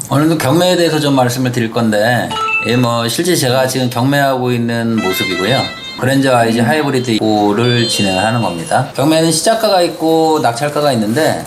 오늘도 경매에 대해서 좀 말씀을 드릴 건데, 실제 제가 지금 경매하고 있는 모습이고요. 그랜저 IG 하이브리드 5를 진행을 하는 겁니다. 경매는 시작가가 있고 낙찰가가 있는데,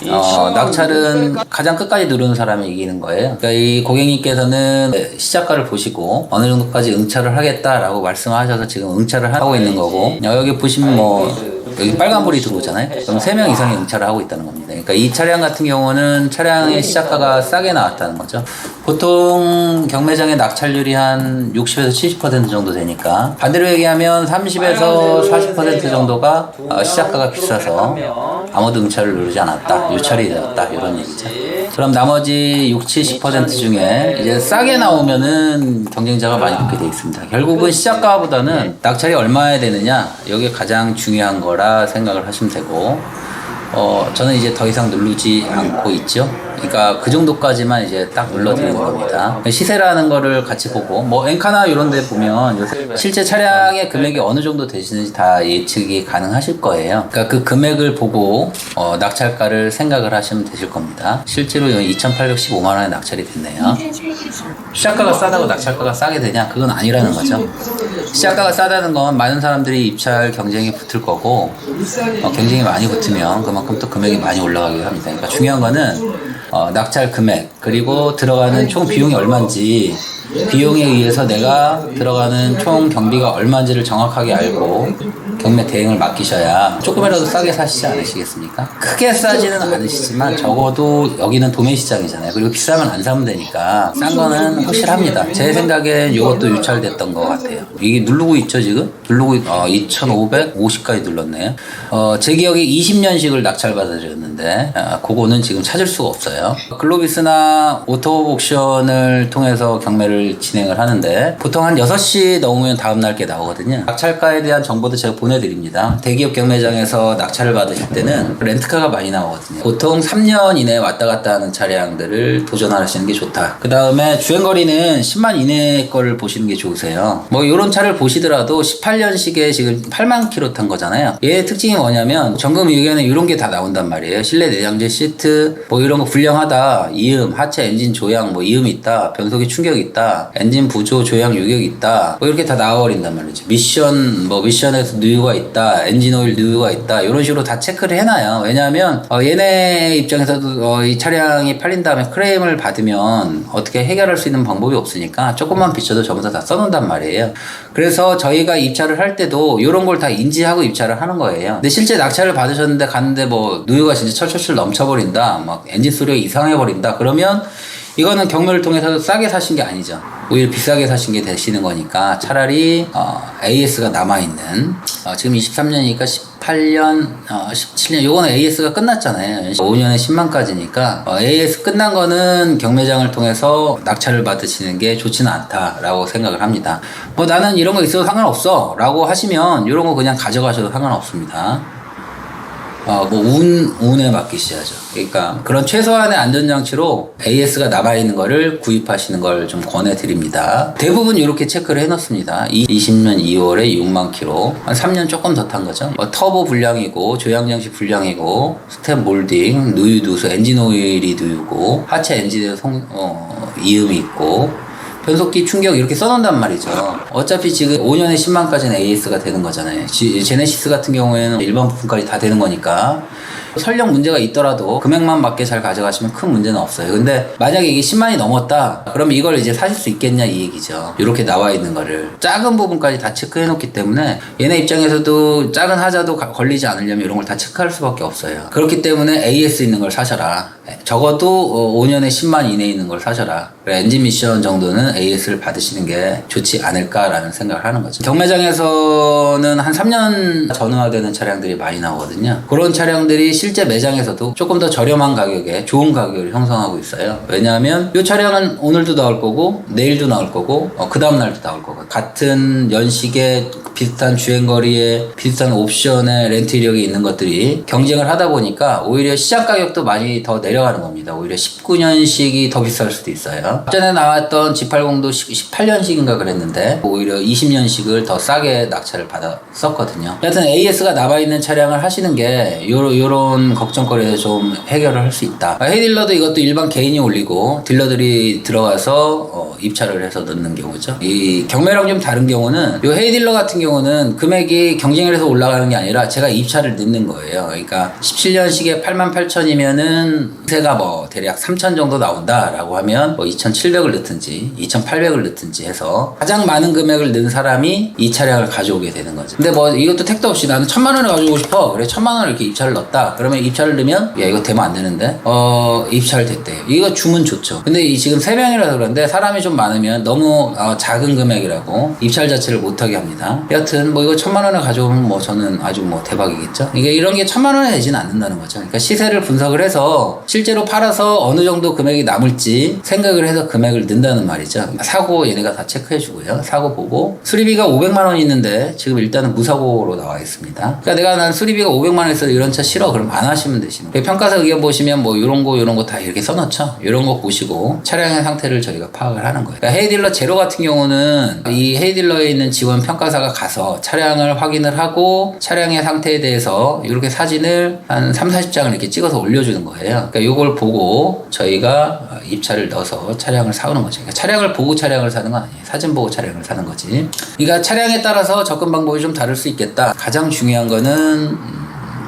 낙찰은 가장 끝까지 누르는 사람이 이기는 거예요. 그러니까 이 고객님께서는 시작가를 보시고 어느 정도까지 응찰을 하겠다라고 말씀하셔서 지금 응찰을 하고 있는 거고, 여기 보시면 여기 빨간불이 들어오잖아요. 그럼 3명 이상이 응찰을 하고 있다는 겁니다. 그러니까 이 차량 같은 경우는 차량의 시작가가 싸게 나왔다는 거죠. 보통 경매장의 낙찰률이 한 60에서 70% 정도 되니까, 반대로 얘기하면 30에서 40% 정도가 시작가가 비싸서 아무도 응찰을 누르지 않았다, 유찰이 되었다, 이런 얘기죠. 그럼 나머지 60, 70% 중에 이제 싸게 나오면은 경쟁자가 많이 붙게 돼 있습니다. 결국은 시작가보다는 낙찰이 얼마에 되느냐, 이게 가장 중요한 거라 생각을 하시면 되고, 저는 이제 더 이상 누르지 않고 있죠. 그러니까 그 정도까지만 이제 딱 눌러드리는 겁니다. 시세라는 거를 같이 보고, 엔카나 이런 데 보면 요새 실제 차량의 금액이 어느 정도 되시는지 다 예측이 가능하실 거예요. 그러니까 그 금액을 보고 낙찰가를 생각을 하시면 되실 겁니다. 실제로 2,815만 원에 낙찰이 됐네요. 시작가가 싸다고 낙찰가가 싸게 되냐? 그건 아니라는 거죠. 시작가가 싸다는 건 많은 사람들이 입찰 경쟁이 붙을 거고, 경쟁이 많이 붙으면 그만큼 또 금액이 많이 올라가기도 합니다. 그러니까 중요한 거는 낙찰 금액, 그리고 들어가는 총 비용이 얼마인지, 비용에 의해서 내가 들어가는 총 경비가 얼마인지를 정확하게 알고 경매 대행을 맡기셔야 조금이라도 싸게 사시지 않으시겠습니까? 크게 싸지는 않으시지만 적어도 여기는 도매시장이잖아요. 그리고 비싸면 안 사면 되니까 싼 거는 확실합니다. 제 생각엔 이것도 유찰됐던 것 같아요. 이게 누르고 있죠, 지금? 누르고 2,550까지 눌렀네요. 제 기억에 20년식을 낙찰받아줬는데 그거는 지금 찾을 수가 없어요. 글로비스나 오토옥션을 통해서 경매를 진행을 하는데, 보통 한 6시 넘으면 다음날 게 나오거든요. 낙찰가에 대한 정보도 제가 보내드립니다. 대기업 경매장에서 낙찰을 받으실 때는 렌트카가 많이 나오거든요. 보통 3년 이내에 왔다 갔다 하는 차량들을 도전하시는 게 좋다. 그 다음에 주행거리는 10만 이내 거를 보시는 게 좋으세요. 이런 차를 보시더라도 18년식에 지금 8만 킬로 탄 거잖아요. 얘의 특징이 뭐냐면 점검 의견에 이런 게 다 나온단 말이에요. 실내 내장재 시트, 이런 거 불량하다, 이음, 하체 엔진 조향, 이음 있다, 변속기 충격 있다, 엔진 부조 조향 유격 있다, 이렇게 다 나와버린단 말이죠. 미션에서 누유가 있다, 엔진 오일 누유가 있다, 이런 식으로 다 체크를 해놔요. 왜냐하면 얘네 입장에서도 이 차량이 팔린 다음에 크레임을 받으면 어떻게 해결할 수 있는 방법이 없으니까 조금만 비춰도 전부 다 써놓는단 말이에요. 그래서 저희가 입찰을 할 때도 이런 걸 다 인지하고 입찰을 하는 거예요. 근데 실제 낙찰을 받으셨는데 갔는데 누유가 진짜 철철철 넘쳐버린다, 엔진 소리가 이상해버린다, 그러면 이거는 경매를 통해서 싸게 사신 게 아니죠. 오히려 비싸게 사신 게 되시는 거니까 차라리 AS가 남아있는, 지금 23년이니까 18년, 17년, 요거는 AS가 끝났잖아요. 5년에 10만까지니까 AS 끝난 거는 경매장을 통해서 낙찰을 받으시는 게 좋지는 않다라고 생각을 합니다. 나는 이런 거 있어도 상관없어 라고 하시면 이런 거 그냥 가져가셔도 상관없습니다. 운에 맡기셔야죠. 그러니까 그런 최소한의 안전장치로 AS가 남아있는 거를 구입하시는 걸 좀 권해드립니다. 대부분 이렇게 체크를 해놓습니다. 20년 2월에 6만 킬로, 한 3년 조금 더 탄 거죠. 터보 불량이고, 조향장치 불량이고, 스텝 몰딩, 누유 누수, 엔진 오일이 누유고, 하체 엔진에 이음이 있고, 변속기 충격 이렇게 써놓는단 말이죠. 어차피 지금 5년에 10만까지는 AS가 되는 거잖아요. 제네시스 같은 경우에는 일반 부품까지 다 되는 거니까 설령 문제가 있더라도 금액만 맞게 잘 가져가시면 큰 문제는 없어요. 근데 만약에 이게 10만이 넘었다, 그럼 이걸 이제 사실 수 있겠냐 이 얘기죠. 이렇게 나와 있는 거를 작은 부분까지 다 체크해 놓기 때문에 얘네 입장에서도 작은 하자도 걸리지 않으려면 이런 걸 다 체크할 수밖에 없어요. 그렇기 때문에 AS 있는 걸 사셔라. 적어도 5년에 10만 이내에 있는 걸 사셔라. 엔진 미션 정도는 AS를 받으시는 게 좋지 않을까라는 생각을 하는 거죠. 경매장에서는 한 3년 전후화되는 차량들이 많이 나오거든요. 그런 차량들이 실제 매장에서도 조금 더 저렴한 가격에 좋은 가격을 형성하고 있어요. 왜냐하면 이 차량은 오늘도 나올 거고, 내일도 나올 거고, 그 다음날도 나올 거고, 같은 연식의 비슷한 주행거리에 비슷한 옵션에 렌트 이력이 있는 것들이 경쟁을 하다 보니까 오히려 시장 가격도 많이 더 내려가는 겁니다. 오히려 19년식이 더 비쌀 수도 있어요. 전에 나왔던 G80도 18년식인가 그랬는데 오히려 20년식을 더 싸게 낙찰을 받았었거든요. 여하튼 AS가 남아있는 차량을 하시는 게 요런 걱정거리에 좀 해결을 할 수 있다. 헤이딜러도 이것도 일반 개인이 올리고 딜러들이 들어가서 입찰을 해서 넣는 경우죠. 이 경매랑 좀 다른 경우는 요 헤이딜러 같은 경우는 금액이 경쟁을 해서 올라가는 게 아니라 제가 입찰을 넣는 거예요. 그러니까 17년식에 88,000이면은 세가 뭐 대략 3,000 정도 나온다라고 하면 뭐 2,700을 넣든지 2,800을 넣든지 해서 가장 많은 금액을 넣은 사람이 이 차량을 가져오게 되는 거죠. 근데 뭐 이것도 택도 없이 나는 1,000만 원에 가져오고 싶어. 그래 1,000만 원을 이렇게 입찰을 넣었다. 그러면 입찰을 넣으면 야 이거 되면 안 되는데 입찰 됐대요. 이거 주면 좋죠. 근데 지금 3명이라서 그런데 사람이 좀 많으면 너무 작은 금액이라고 입찰 자체를 못하게 합니다. 여튼 뭐 이거 1,000만 원에 가져오면 뭐 저는 아주 뭐 대박이겠죠. 이게 이런 게 1,000만 원에 되지는 않는다는 거죠. 그러니까 시세를 분석을 해서 실제로 팔아서 어느 정도 금액이 남을지 생각을 해서 금액을 넣는다는 말이죠. 사고 얘네가 다 체크해 주고요. 사고 보고 수리비가 500만 원 있는데 지금 일단은 무사고로 나와 있습니다. 그러니까 난 수리비가 500만 원 있어서 이런 차 싫어. 그럼 안 하시면 되시는 거예요. 평가사 의견 보시면 뭐 이런 거 다 이렇게 써놓죠. 이런 거 보시고 차량의 상태를 저희가 파악을 하는 거예요. 그러니까 헤이딜러 제로 같은 경우는 이 헤이딜러에 있는 지원 평가사가 가서 차량을 확인을 하고 차량의 상태에 대해서 이렇게 사진을 한 30-40장을 이렇게 찍어서 올려주는 거예요. 그러니까 이걸 보고 저희가 입찰을 넣어서 차량을 사오는 거죠. 그러니까 차량을 보고 차량을 사는 건 아니에요. 사진 보고 차량을 사는 거지. 그러니까 차량에 따라서 접근 방법이 좀 다를 수 있겠다. 가장 중요한 거는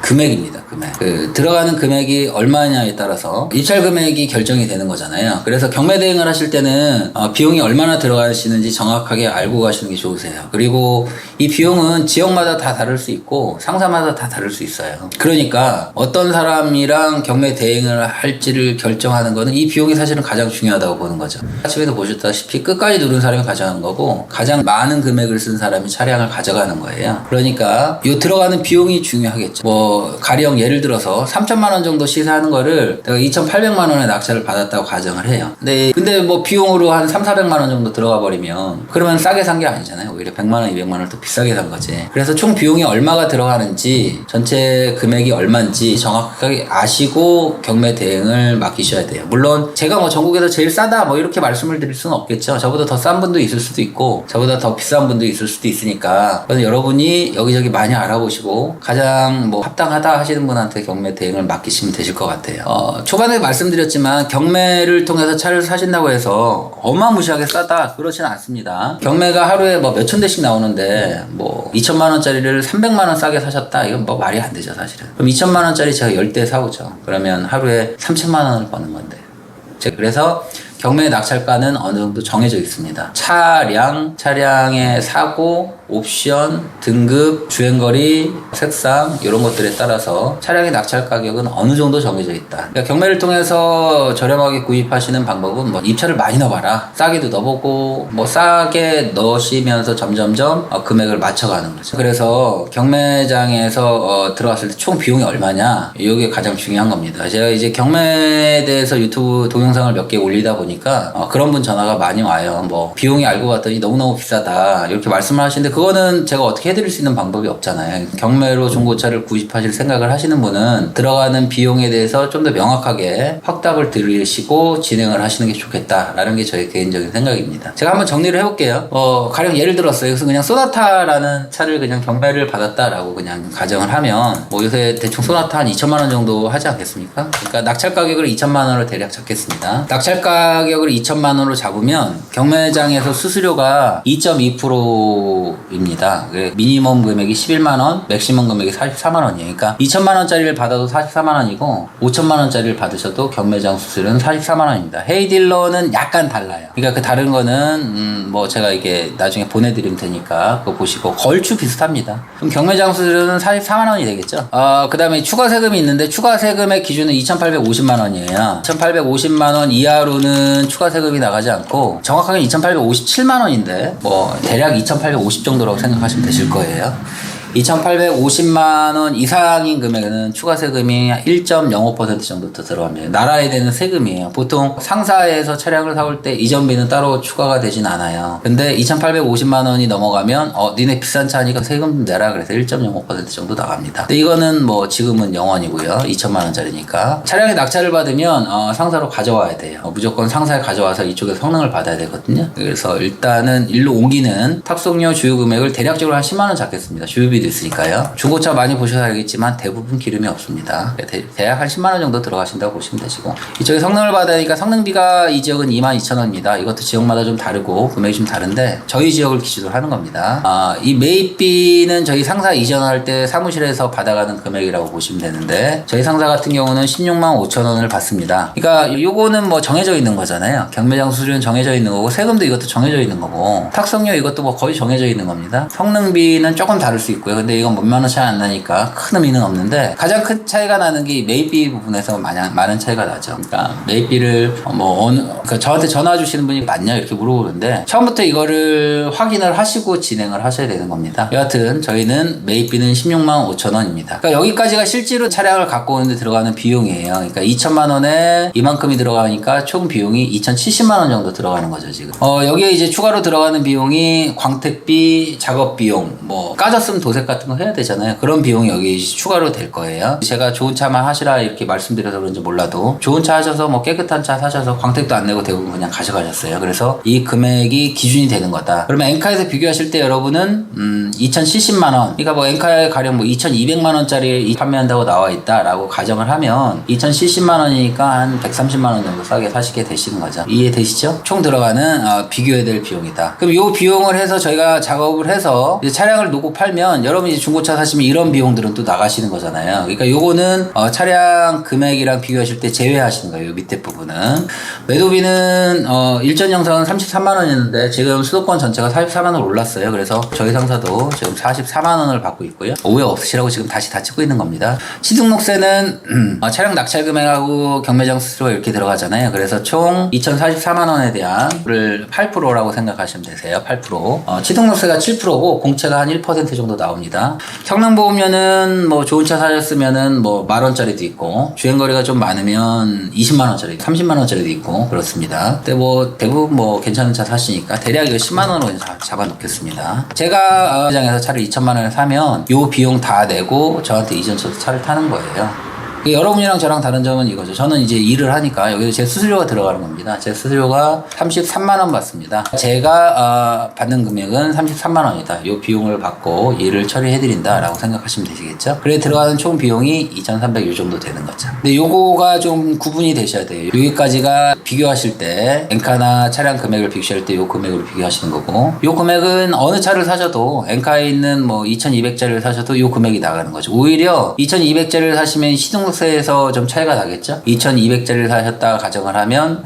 금액입니다. 금액. 들어가는 금액이 얼마냐에 따라서 입찰 금액이 결정이 되는 거잖아요. 그래서 경매 대행을 하실 때는 비용이 얼마나 들어가시는지 정확하게 알고 가시는 게 좋으세요. 그리고 이 비용은 지역마다 다 다를 수 있고 상사마다 다 다를 수 있어요. 그러니까 어떤 사람이랑 경매 대행을 할지를 결정하는 거는 이 비용이 사실은 가장 중요하다고 보는 거죠. 아침에도 보셨다시피 끝까지 누른 사람이 가져가는 거고 가장 많은 금액을 쓴 사람이 차량을 가져가는 거예요. 그러니까 이 들어가는 비용이 중요하겠죠. 뭐 가령 예를 들어서 3,000만 원 정도 시세하는 거를 내가 2,800만 원에 낙찰을 받았다고 가정을 해요. 근데 뭐 비용으로 한 3,400만 원 정도 들어가 버리면 그러면 싸게 산 게 아니잖아요. 오히려 100만 원, 200만 원을 더 비싸게 산 거지. 그래서 총 비용이 얼마가 들어가는지 전체 금액이 얼마인지 정확하게 아시고 경매 대행을 맡기셔야 돼요. 물론 제가 뭐 전국에서 제일 싸다 뭐 이렇게 말씀을 드릴 수는 없겠죠. 저보다 더 싼 분도 있을 수도 있고 저보다 더 비싼 분도 있을 수도 있으니까 그래서 여러분이 여기저기 많이 알아보시고 가장 뭐 합당하다 하시는 분한테 경매 대행을 맡기시면 되실 것 같아요. 초반에 말씀드렸지만 경매를 통해서 차를 사신다고 해서 어마무시하게 싸다 그렇지는 않습니다. 경매가 하루에 뭐 몇천 대씩 나오는데 뭐 2천만 원짜리를 300만 원 싸게 사셨다 이건 뭐 말이 안 되죠 사실은. 그럼 2천만 원짜리 제가 10대 사오죠. 그러면 하루에 3천만 원을 버는 건데 그래서 경매 낙찰가는 어느 정도 정해져 있습니다. 차량의 사고, 옵션, 등급, 주행거리, 색상 이런 것들에 따라서 차량의 낙찰 가격은 어느 정도 정해져 있다. 그러니까 경매를 통해서 저렴하게 구입하시는 방법은 뭐 입찰을 많이 넣어봐라. 싸게도 넣어보고 뭐 싸게 넣으시면서 점점점 금액을 맞춰가는 거죠. 그래서 경매장에서 들어갔을 때 총 비용이 얼마냐 이게 가장 중요한 겁니다. 제가 이제 경매에 대해서 유튜브 동영상을 몇 개 올리다 보니까 그런 분 전화가 많이 와요. 뭐 비용이 알고 봤더니 너무너무 비싸다 이렇게 말씀을 하시는데 그거는 제가 어떻게 해드릴 수 있는 방법이 없잖아요. 경매로 중고차를 구입하실 생각을 하시는 분은 들어가는 비용에 대해서 좀 더 명확하게 확답을 드리시고 진행을 하시는 게 좋겠다라는 게 저의 개인적인 생각입니다. 제가 한번 정리를 해볼게요. 가령 예를 들었어요. 그래서 그냥 소나타라는 차를 그냥 경매를 받았다라고 그냥 가정을 하면 뭐 요새 대충 소나타 한 2천만 원 정도 하지 않겠습니까? 그러니까 낙찰 가격을 2천만 원으로 대략 잡겠습니다. 낙찰 가격을 2천만 원으로 잡으면 경매장에서 수수료가 2.2%입니다. 미니멈 금액이 11만 원, 맥시멈 금액이 44만 원이에요. 그러니까 2천만 원짜리를 받아도 44만 원이고 5천만 원짜리를 받으셔도 경매장 수수료는 44만 원입니다. 헤이딜러는 약간 달라요. 그러니까 그 다른 거는 뭐 제가 이게 나중에 보내드리면 되니까 그거 보시고 걸추 비슷합니다. 그럼 경매장 수수료는 44만 원이 되겠죠. 그 다음에 추가 세금이 있는데 추가 세금의 기준은 2,850만 원이에요. 2,850만 원 이하로는 추가 세금이 나가지 않고 정확하게 2,857만 원인데 뭐 대략 2,850 정도라고 생각하시면 되실 거예요. 2,850만원 이상인 금액은 추가 세금이 1.05% 정도 더 들어갑니다. 나라에 되는 세금이에요. 보통 상사에서 차량을 사올 때 이전비는 따로 추가가 되진 않아요. 근데 2,850만원이 넘어가면 니네 비싼 차니까 세금 내라 그래서 1.05% 정도 나갑니다. 근데 이거는 뭐 지금은 0원이고요. 2천만원짜리니까. 차량에 낙찰을 받으면 상사로 가져와야 돼요. 무조건 상사에 가져와서 이쪽에 성능을 받아야 되거든요. 그래서 일단은 일로 옮기는 탁송료 주유 금액을 대략적으로 한 10만원 잡겠습니다. 주유비도 있으니까요. 중고차 많이 보셔서 알겠지만 대부분 기름이 없습니다. 대략 한 10만원 정도 들어가신다고 보시면 되시고, 이쪽에 성능을 받아야 되니까 성능비가 이 지역은 22,000원입니다. 이것도 지역마다 좀 다르고 금액이 좀 다른데 저희 지역을 기준으로 하는 겁니다. 이 매입비는 저희 상사 이전할 때 사무실에서 받아가는 금액이라고 보시면 되는데, 저희 상사 같은 경우는 16만 5천원을 받습니다. 그러니까 요거는 뭐 정해져 있는 거잖아요. 경매장 수수료는 정해져 있는 거고, 세금도 이것도 정해져 있는 거고, 탁송료 이것도 뭐 거의 정해져 있는 겁니다. 성능비는 조금 다를 수 있고요. 근데 이건 몇만 원 차이 안 나니까 큰 의미는 없는데, 가장 큰 차이가 나는 게 매입비 부분에서 많은 차이가 나죠. 그러니까 매입비를 그러니까 저한테 전화 주시는 분이 맞냐 이렇게 물어보는데, 처음부터 이거를 확인을 하시고 진행을 하셔야 되는 겁니다. 여하튼 저희는 매입비는 16만 5천원입니다. 그러니까 여기까지가 실제로 차량을 갖고 오는데 들어가는 비용이에요. 그러니까 2천만 원에 이만큼이 들어가니까 총 비용이 2,070만 원 정도 들어가는 거죠, 지금. 여기에 이제 추가로 들어가는 비용이 광택비, 작업 비용, 뭐 까졌으면 도색 같은 거 해야 되잖아요. 그런 비용이 여기 추가로 될 거예요. 제가 좋은 차만 하시라 이렇게 말씀드려서 그런지 몰라도, 좋은 차 하셔서 뭐 깨끗한 차 사셔서 광택도 안 내고 대부분 그냥 가져가셨어요. 그래서 이 금액이 기준이 되는 거다. 그러면 엔카에서 비교하실 때 여러분은 2,070만 원, 그러니까 뭐 엔카에 가령 뭐 2,200만 원짜리 판매한다고 나와 있다라고 가정을 하면 2,070만 원이니까 한 130만 원 정도 싸게 사시게 되시는 거죠. 이해되시죠? 총 들어가는 비교해야 될 비용이다. 그럼 이 비용을 해서 저희가 작업을 해서 이제 차량을 놓고 팔면, 여러분이 중고차 사시면 이런 비용들은 또 나가시는 거잖아요. 그러니까 요거는 차량 금액이랑 비교하실 때 제외하시는 거예요. 요 밑에 부분은. 매도비는 일전 영상은 33만 원이었는데 지금 수도권 전체가 44만 원 올랐어요. 그래서 저희 상사도 지금 44만 원을 받고 있고요. 오해 없으시라고 지금 다시 다 찍고 있는 겁니다. 취득록세는 차량 낙찰 금액하고 경매장 수수료가 이렇게 들어가잖아요. 그래서 총 2,044만 원에 대한 8%라고 생각하시면 되세요. 8%. 취득록세가 7%고 공채가 한 1% 정도 나옵니다. 성능보험료는 뭐 좋은 차 사셨으면은 뭐 10,000원짜리도 있고, 주행거리가 좀 많으면 20만 원짜리, 30만 원짜리도 있고 그렇습니다. 근데 뭐 대부분 뭐 괜찮은 차 사시니까 대략 이거 10만 원으로 잡아놓겠습니다. 제가 매장에서 차를 2천만 원에 사면 요 비용 다 내고 저한테 이전처도 차를 타는 거예요. 여러분이랑 저랑 다른 점은 이거죠. 저는 이제 일을 하니까 여기서 제 수수료가 들어가는 겁니다. 제 수수료가 33만 원 받습니다. 제가 받는 금액은 33만 원이다. 이 비용을 받고 일을 처리해드린다 라고 생각하시면 되시겠죠. 그래 들어가는 총 비용이 2,300 요 정도 되는 거죠. 근데 요거가 좀 구분이 되셔야 돼요. 여기까지가 비교하실 때 엔카나 차량 금액을 비교할 때 요 금액으로 비교하시는 거고, 요 금액은 어느 차를 사셔도 엔카에 있는 뭐 2,200짜리를 사셔도 요 금액이 나가는 거죠. 오히려 2,200짜리를 사시면 시등록세에서 좀 차이가 나겠죠. 2,200짜리를 사셨다가 가정을 하면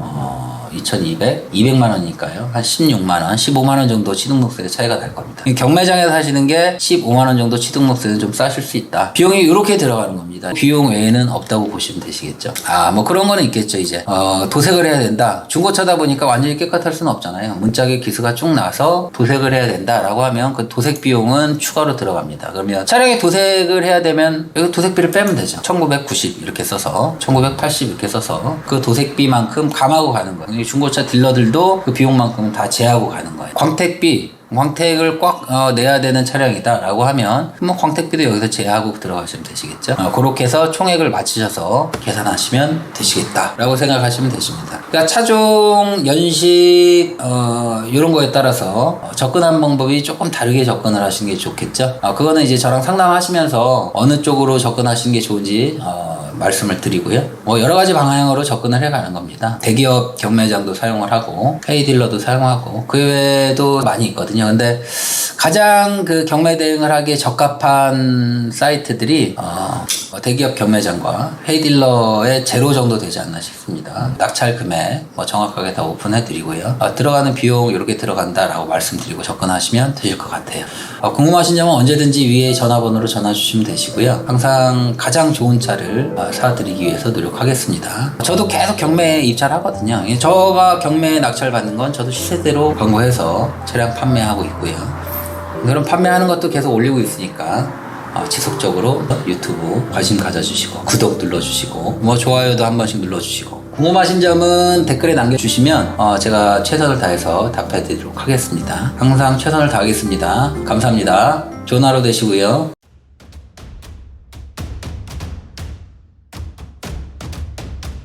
2,200, 200만 원이니까요. 한 16만 원, 15만 원 정도 취등록세 차이가 날 겁니다. 경매장에서 사시는 게 15만 원 정도 취등록세는 좀 싸실 수 있다. 비용이 이렇게 들어가는 겁니다. 비용 외에는 없다고 보시면 되시겠죠. 뭐 그런 거는 있겠죠. 이제 도색을 해야 된다. 중고차다 보니까 완전히 깨끗할 수는 없잖아요. 문짝에 기스가 쭉 나서 도색을 해야 된다라고 하면 그 도색 비용은 추가로 들어갑니다. 그러면 차량에 도색을 해야 되면 여기 도색비를 빼면 되죠. 1990 이렇게 써서 1980 이렇게 써서 그 도색비만큼 감하고 가는 거예요. 중고차 딜러들도 그 비용만큼은 다 제하고 가는 거예요. 광택을 꽉 내야 되는 차량이다 라고 하면 뭐 광택비도 여기서 제하고 들어가시면 되시겠죠. 그렇게 해서 총액을 맞추셔서 계산하시면 되시겠다 라고 생각하시면 되십니다. 그러니까 차종, 연식 이런 거에 따라서 접근하는 방법이 조금 다르게 접근을 하시는 게 좋겠죠. 그거는 이제 저랑 상담하시면서 어느 쪽으로 접근하시는 게 좋은지 말씀을 드리고요. 뭐 여러 가지 방향으로 접근을 해가는 겁니다. 대기업 경매장도 사용을 하고 헤이딜러도 사용하고 그 외에도 많이 있거든요. 근데 가장 그 경매 대응을 하기에 적합한 사이트들이 대기업 경매장과 헤이딜러의 제로 정도 되지 않나 싶습니다. 낙찰 금액 뭐 정확하게 다 오픈해 드리고요. 들어가는 비용 이렇게 들어간다라고 말씀드리고 접근하시면 되실 것 같아요. 궁금하신 점은 언제든지 위에 전화번호로 전화 주시면 되시고요. 항상 가장 좋은 차를 사드리기 위해서 노력하겠습니다. 저도 계속 경매에 입찰하거든요. 저가 경매에 낙찰 받는 건 저도 시세대로 광고해서 차량 판매하고 있고요. 그럼 판매하는 것도 계속 올리고 있으니까 지속적으로 유튜브 관심 가져주시고 구독 눌러주시고 뭐 좋아요도 한 번씩 눌러주시고 궁금하신 점은 댓글에 남겨주시면 제가 최선을 다해서 답해드리도록 하겠습니다. 항상 최선을 다하겠습니다. 감사합니다. 좋은 하루 되시고요.